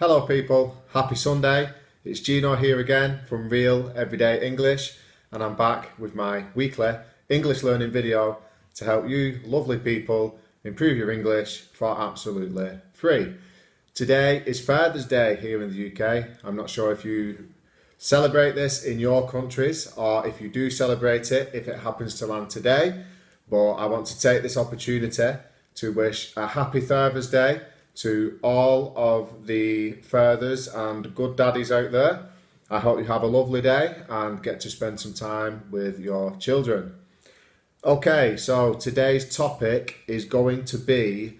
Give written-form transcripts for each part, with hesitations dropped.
Hello people, happy Sunday. It's Gino here again from Real Everyday English, and I'm back with my weekly English learning video to help you lovely people improve your English for absolutely free. Today is Father's Day here in the UK. I'm not sure if you celebrate this in your countries or if you do celebrate it, if it happens to land today, but I want to take this opportunity to wish a happy Father's Day to all of the fathers and good daddies out there. I hope you have a lovely day and get to spend some time with your children. Okay, so today's topic is going to be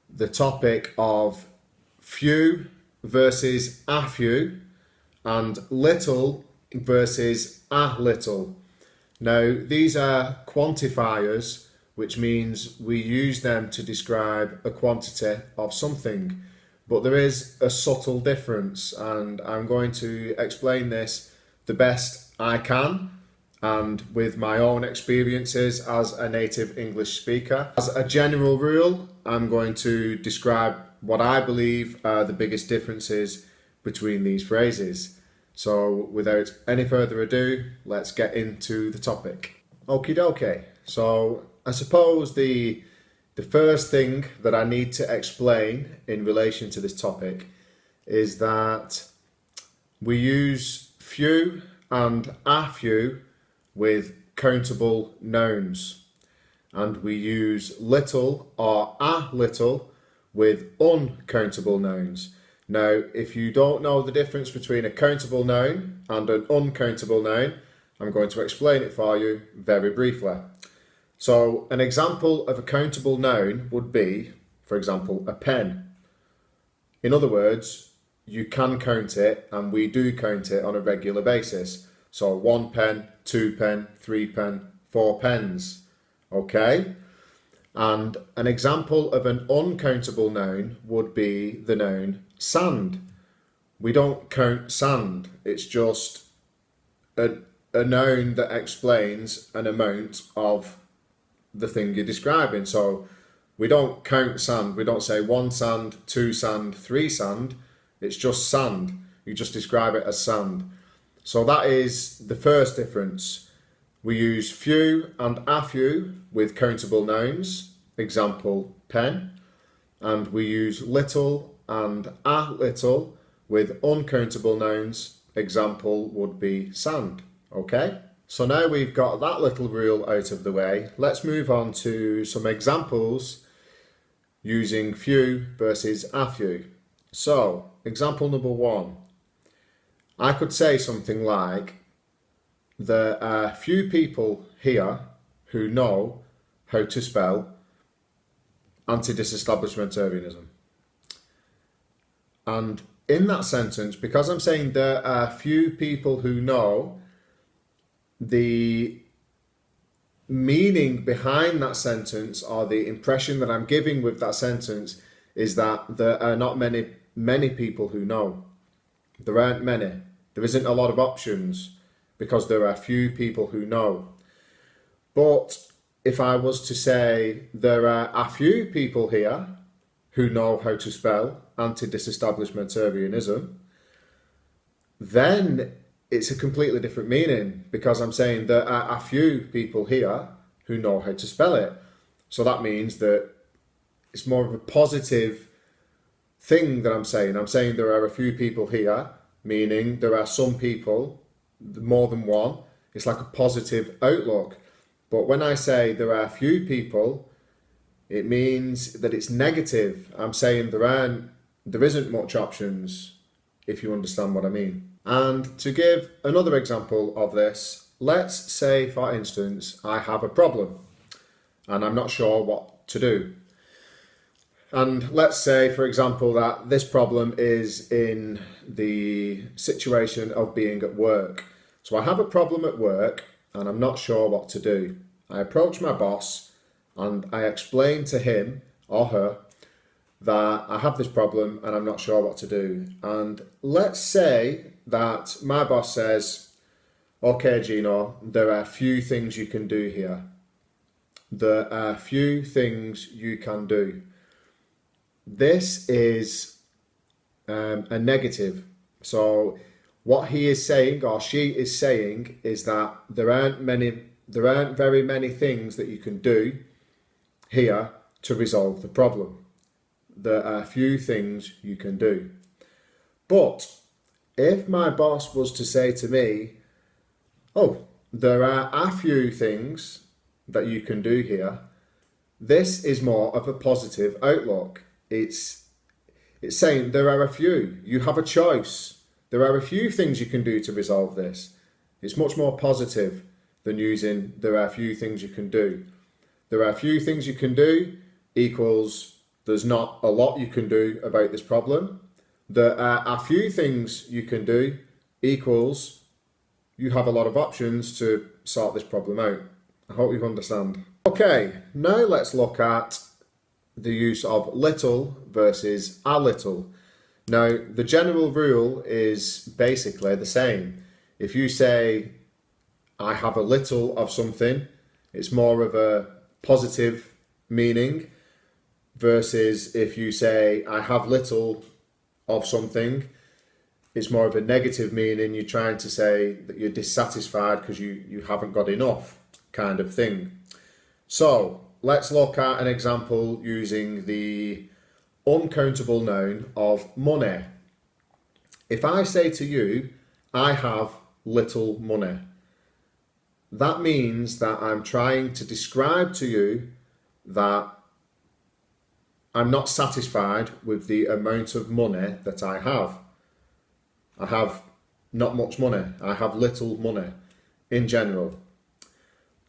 the topic of few versus a few and little versus a little. Now, these are quantifiers, which means we use them to describe a quantity of something. But there is a subtle difference, and I'm going to explain this the best I can and with my own experiences as a native English speaker. As a general rule, I'm going to describe what I believe are the biggest differences between these phrases. So without any further ado, let's get into the topic. Okie dokie. So I suppose the first thing that I need to explain in relation to this topic is that we use few and a few with countable nouns, and we use little or a little with uncountable nouns. Now, if you don't know the difference between a countable noun and an uncountable noun, I'm going to explain it for you very briefly. So an example of a countable noun would be, for example, a pen. In other words, you can count it, and we do count it on a regular basis. So 1 pen, 2 pen, 3 pen, 4 pens. Okay? And an example of an uncountable noun would be the noun sand. We don't count sand. It's just a noun that explains an amount of the thing you're describing. So we don't count sand. We don't say 1 sand, 2 sand, 3 sand. It's just sand. You just describe it as sand. So that is the first difference. We use few and a few with countable nouns, example pen, and we use little and a little with uncountable nouns, example would be sand. Okay? So now we've got that little rule out of the way, let's move on to some examples using few versus a few. So, example number 1. I could say something like, there are few people here who know how to spell anti-disestablishmentarianism. And in that sentence, because I'm saying there are few people who know, the meaning behind that sentence, or the impression that I'm giving with that sentence, is that there are not many people who know. There aren't many. There isn't a lot of options because there are few people who know. But if I was to say there are a few people here who know how to spell anti-disestablishmentarianism, then it's a completely different meaning, because I'm saying there are a few people here who know how to spell it. So that means that it's more of a positive thing that I'm saying. I'm saying there are a few people here, meaning there are some people, more than one. It's like a positive outlook. But when I say there are a few people, it means that it's negative. I'm saying there isn't much options, if you understand what I mean. And to give another example of this, let's say, for instance, I have a problem and I'm not sure what to do. And let's say, for example, that this problem is in the situation of being at work. So I have a problem at work and I'm not sure what to do. I approach my boss and I explain to him or her that I have this problem and I'm not sure what to do. And let's say that my boss says, okay, Gino, there are a few things you can do here. There are a few things you can do. This is a negative. So what he is saying, or she is saying, is that there aren't very many things that you can do here to resolve the problem. There are few things you can do. But if my boss was to say to me, oh, there are a few things that you can do here, this is more of a positive outlook. It's saying there are a few. You have a choice. There are a few things you can do to resolve this. It's much more positive than using there are a few things you can do. There are a few things you can do equals there's not a lot you can do about this problem. There are a few things you can do equals you have a lot of options to sort this problem out. I hope you understand. Okay, now let's look at the use of little versus a little. Now, the general rule is basically the same. If you say, I have a little of something, it's more of a positive meaning, versus if you say, I have little of something, it's more of a negative meaning. You're trying to say that you're dissatisfied because you haven't got enough, kind of thing. So let's look at an example using the uncountable noun of money. If I say to you, I have little money, that means that I'm trying to describe to you that I'm not satisfied with the amount of money that I have. I have not much money. I have little money in general.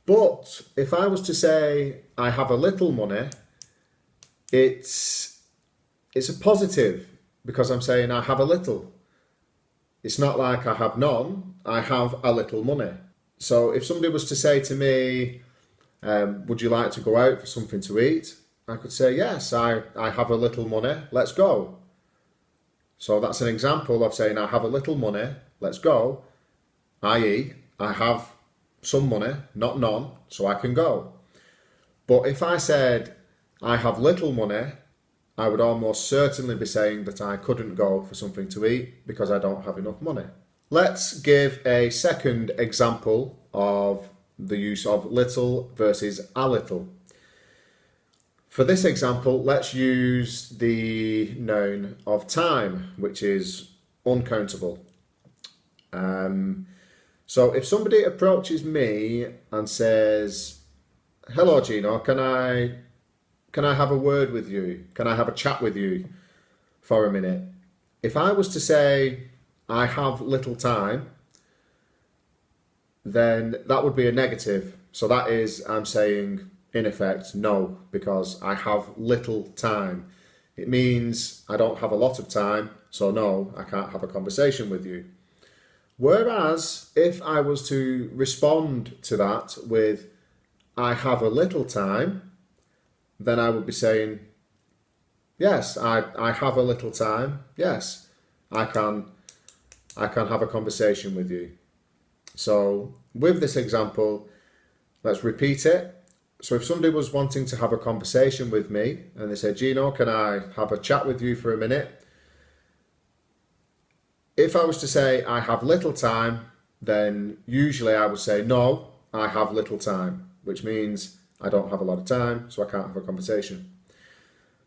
But if I was to say I have a little money, it's a positive because I'm saying I have a little. It's not like I have none. I have a little money. So if somebody was to say to me, would you like to go out for something to eat? I could say, yes, I have a little money, let's go. So that's an example of saying I have a little money, let's go, i.e. I have some money, not none, so I can go. But if I said I have little money, I would almost certainly be saying that I couldn't go for something to eat because I don't have enough money. Let's give a second example of the use of little versus a little. For this example, let's use the noun of time, which is uncountable. So if somebody approaches me and says, hello Gino, can I have a word with you? Can I have a chat with you for a minute? If I was to say, I have little time, then that would be a negative. So that is, I'm saying, in effect, no, because I have little time. It means I don't have a lot of time, so no, I can't have a conversation with you. Whereas, if I was to respond to that with, I have a little time, then I would be saying, yes, I have a little time, yes, I can have a conversation with you. So, with this example, let's repeat it. So if somebody was wanting to have a conversation with me and they said, Gino, can I have a chat with you for a minute? If I was to say I have little time, then usually I would say, no, I have little time, which means I don't have a lot of time, so I can't have a conversation.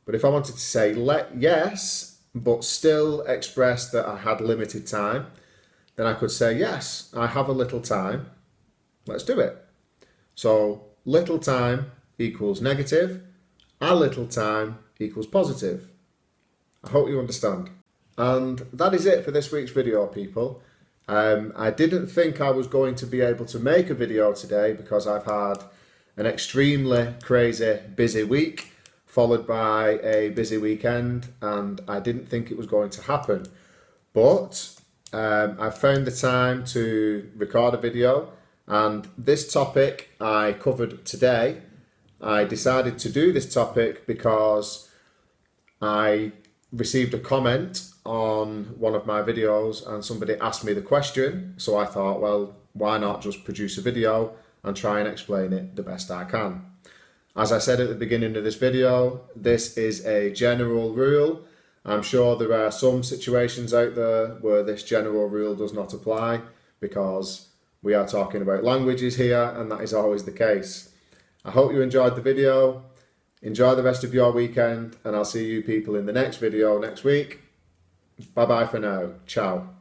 But if I wanted to say yes, but still express that I had limited time, then I could say, yes, I have a little time, let's do it. So little time equals negative, a little time equals positive. I hope you understand. And that is it for this week's video, people. I didn't think I was going to be able to make a video today because I've had an extremely crazy busy week followed by a busy weekend, and I didn't think it was going to happen. But I found the time to record a video, and this topic I covered today. I decided to do this topic because I received a comment on one of my videos and somebody asked me the question, so I thought, well, why not just produce a video and try and explain it the best I can. As I said at the beginning of this video, this is a general rule I'm sure there are some situations out there where this general rule does not apply, because we are talking about languages here, and that is always the case. I hope you enjoyed the video. Enjoy the rest of your weekend, and I'll see you people in the next video next week. Bye bye for now. Ciao.